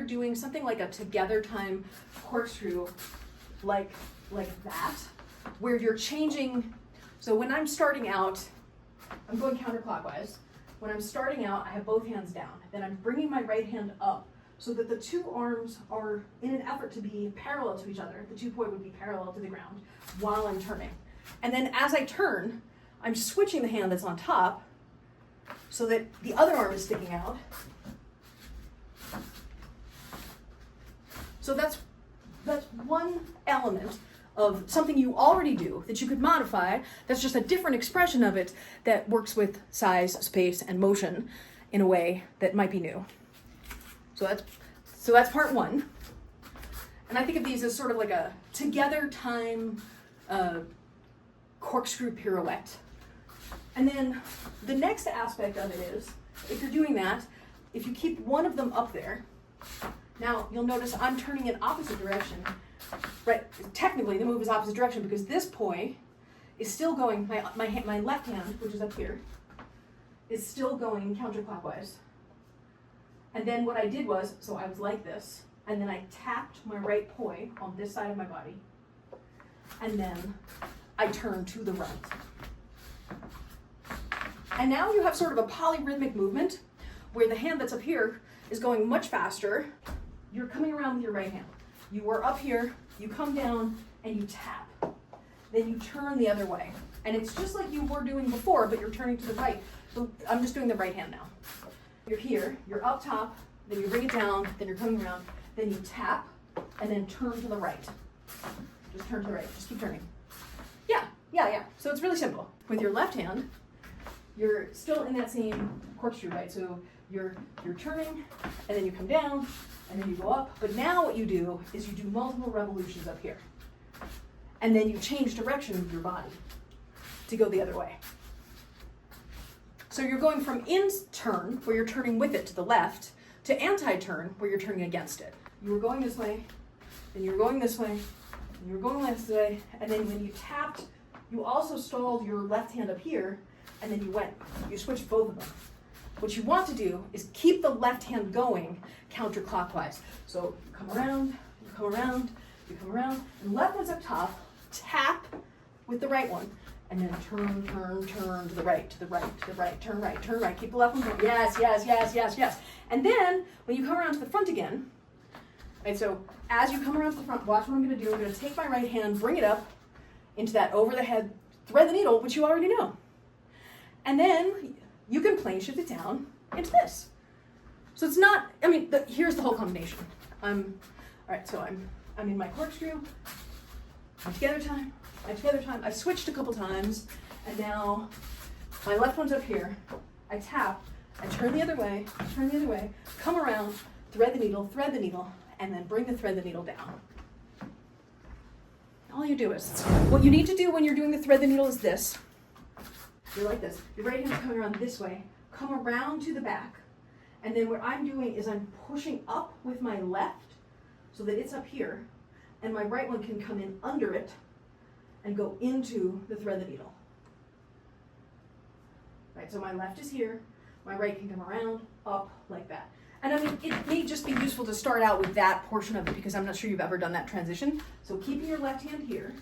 you're doing something like a together time corkscrew, like that, where you're changing. So when I'm starting out, I'm going counterclockwise. When I'm starting out, I have both hands down. Then I'm bringing my right hand up so that the two arms are, in an effort to be parallel to each other, the 2 poi would be parallel to the ground while I'm turning. And then as I turn, I'm switching the hand that's on top so that the other arm is sticking out. So that's one element of something you already do that you could modify. That's just a different expression of it that works with size, space, and motion in a way that might be new. So that's part one. And I think of these as sort of like a together time corkscrew pirouette. And then the next aspect of it is, if you're doing that, if you keep one of them up there, now you'll notice I'm turning in opposite direction. Right, technically the move is opposite direction because this poi is still going, my left hand, which is up here, is still going counterclockwise. And then what I did was, so I was like this, and then I tapped my right poi on this side of my body, and then I turned to the right. And now you have sort of a polyrhythmic movement where the hand that's up here is going much faster. You're coming around with your right hand. You were up here, you come down, and you tap. Then you turn the other way. And it's just like you were doing before, but you're turning to the right. So I'm just doing the right hand now. You're here, you're up top, then you bring it down, then you're coming around, then you tap, and then turn to the right. Just turn to the right, just keep turning. Yeah. So it's really simple. With your left hand, you're still in that same corkscrew, right? So you're turning, and then you come down, and then you go up. But now what you do is you do multiple revolutions up here. And then you change direction with your body to go the other way. So you're going from in-turn, where you're turning with it to the left, to anti-turn, where you're turning against it. You were going this way, then you were going this way, and you were going this way, and then when you tapped, you also stalled your left hand up here, and then you switched both of them. What you want to do is keep the left hand going counterclockwise. So you come around, you come around, you come around, and left one's up top, tap with the right one, and then turn to the right, turn right, keep the left one going. Yes. And then when you come around to the front again, right, so as you come around to the front, watch what I'm gonna do. I'm gonna take my right hand, bring it up into that over the head, thread the needle, which you already know. And then you can plane shift it down into this. So it's not, here's the whole combination. All right, so I'm in my corkscrew, my together time. I've switched a couple times, and now my left one's up here. I tap, I turn the other way, come around, thread the needle, and then bring the thread the needle down. All you do is, what you need to do when you're doing the thread the needle is this. You're like this. Your right hand's coming around this way, come around to the back, and then what I'm doing is I'm pushing up with my left so that it's up here, and my right one can come in under it and go into the thread the needle. Right, so my left is here, my right can come around, up, like that. And it may just be useful to start out with that portion of it because I'm not sure you've ever done that transition. So keeping your left hand here,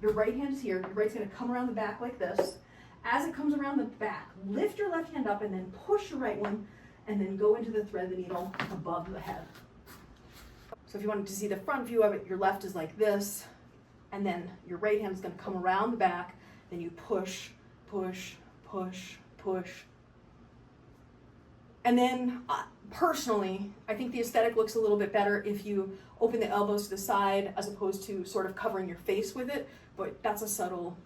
your right hand is here, your right's gonna come around the back like this. As it comes around the back, lift your left hand up and then push your right one and then go into the thread the needle above the head. So if you wanted to see the front view of it, your left is like this, and then your right hand is gonna come around the back, then you push. And then personally, I think the aesthetic looks a little bit better if you open the elbows to the side as opposed to sort of covering your face with it, but that's a subtle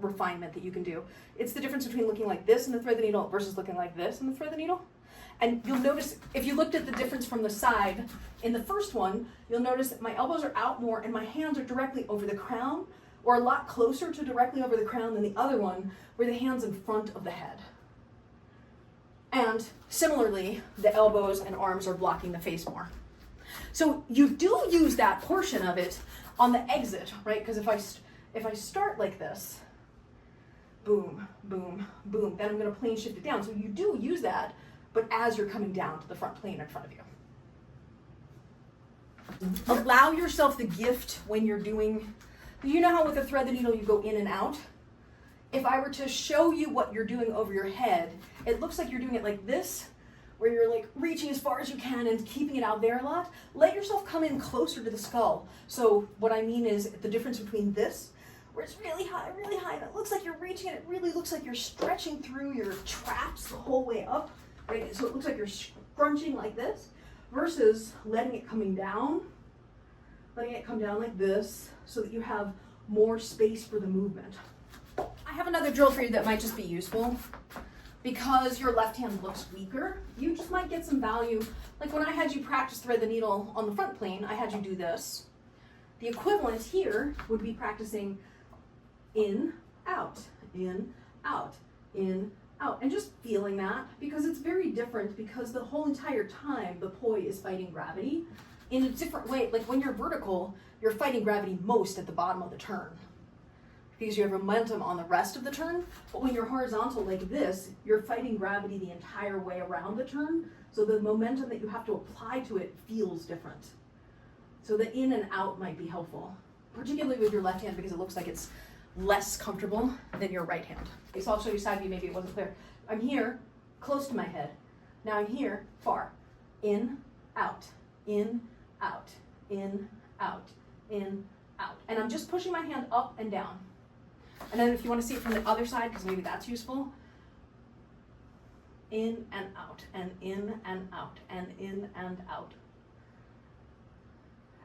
refinement that you can do. It's the difference between looking like this in the thread the needle versus looking like this in the thread the needle. And you'll notice, if you looked at the difference from the side, in the first one, you'll notice that my elbows are out more and my hands are directly over the crown, or a lot closer to directly over the crown than the other one, where the hand's in front of the head. And similarly, the elbows and arms are blocking the face more. So you do use that portion of it on the exit, right? Because if I start like this, boom, boom, boom, then I'm going to plane shift it down. So you do use that, but as you're coming down to the front plane in front of you. Allow yourself the gift when you're doing, you know how with a thread the needle you go in and out? If I were to show you what you're doing over your head, it looks like you're doing it like this, where you're like reaching as far as you can and keeping it out there a lot. Let yourself come in closer to the skull. So what I mean is the difference between this, where it's really high, and it looks like you're reaching, and it really looks like you're stretching through your traps the whole way up, right? So it looks like you're scrunching like this, versus letting it come down like this, so that you have more space for the movement. I have another drill for you that might just be useful. Because your left hand looks weaker, you just might get some value. Like when I had you practice thread the needle on the front plane, I had you do this. The equivalent here would be practicing in, out, in, out, in, out, and just feeling that, because it's very different, because the whole entire time the poi is fighting gravity in a different way. Like when you're vertical, you're fighting gravity most at the bottom of the turn, because you have momentum on the rest of the turn. But when you're horizontal like this, you're fighting gravity the entire way around the turn, so the momentum that you have to apply to it feels different. So the in and out might be helpful, particularly with your left hand, because it looks like it's less comfortable than your right hand. Okay, so I'll show you side view, maybe it wasn't clear. I'm here, close to my head. Now I'm here, far. In, out, in, out, in, out, in, out. And I'm just pushing my hand up and down. And then if you want to see it from the other side, because maybe that's useful, in and out, and in and out, and in and out.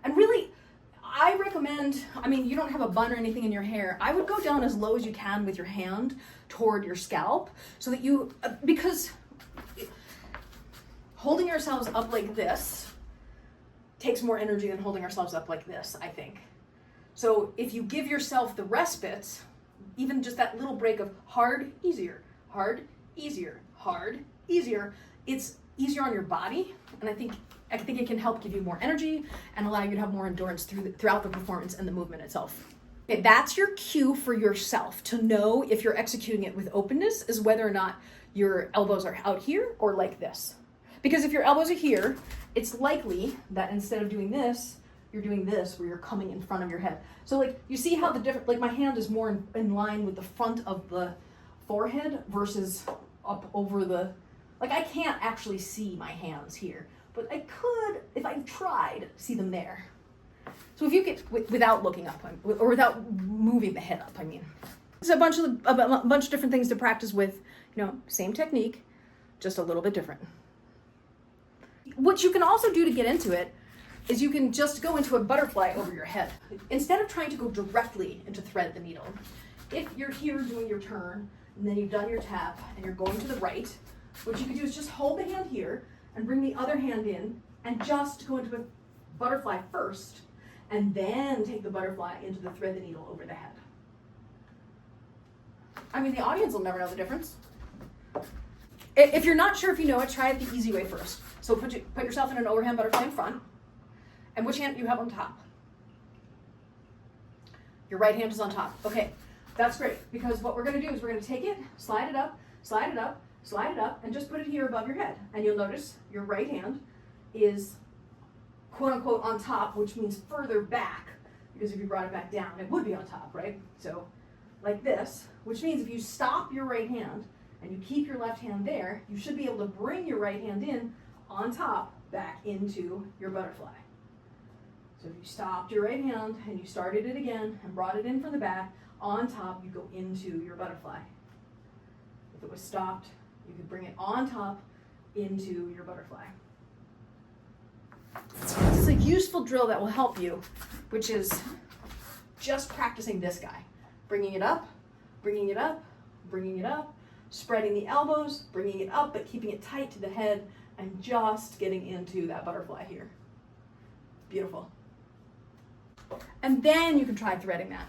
And really, I recommend, I mean, you don't have a bun or anything in your hair. I would go down as low as you can with your hand toward your scalp, so that you, because holding ourselves up like this takes more energy than holding ourselves up like this, I think. So if you give yourself the respite, even just that little break of hard, easier, hard, easier, it's easier on your body, and I think it can help give you more energy and allow you to have more endurance throughout the performance and the movement itself. Okay, that's your cue for yourself to know if you're executing it with openness, is whether or not your elbows are out here or like this. Because if your elbows are here, it's likely that instead of doing this, you're doing this, where you're coming in front of your head. So like, you see how the different, like my hand is more in line with the front of the forehead versus up over the, like I can't actually see my hands here, but I could, if I tried, see them there. So if you get, without looking up, or without moving the head up, I mean. It's a bunch of different things to practice with, you know, same technique, just a little bit different. What you can also do to get into it is you can just go into a butterfly over your head. Instead of trying to go directly into thread the needle, if you're here doing your turn, and then you've done your tap, and you're going to the right, what you can do is just hold the hand here, and bring the other hand in, and just go into a butterfly first, and then take the butterfly into the thread the needle over the head. I mean, the audience will never know the difference. If you're not sure if you know it, try it the easy way first. So put yourself in an overhand butterfly in front. And which hand do you have on top? Your right hand is on top. Okay, that's great, because what we're going to do is we're going to take it, slide it up, slide it up, slide it up, and just put it here above your head. And you'll notice your right hand is quote unquote on top, which means further back, because if you brought it back down, it would be on top, right? So like this, which means if you stop your right hand and you keep your left hand there, you should be able to bring your right hand in on top back into your butterfly. So if you stopped your right hand and you started it again and brought it in from the back, on top you go into your butterfly. If it was stopped, you could bring it on top into your butterfly. This is a useful drill that will help you, which is just practicing this guy. Bringing it up, bringing it up, bringing it up, spreading the elbows, bringing it up but keeping it tight to the head, and just getting into that butterfly here. Beautiful. And then you can try threading that.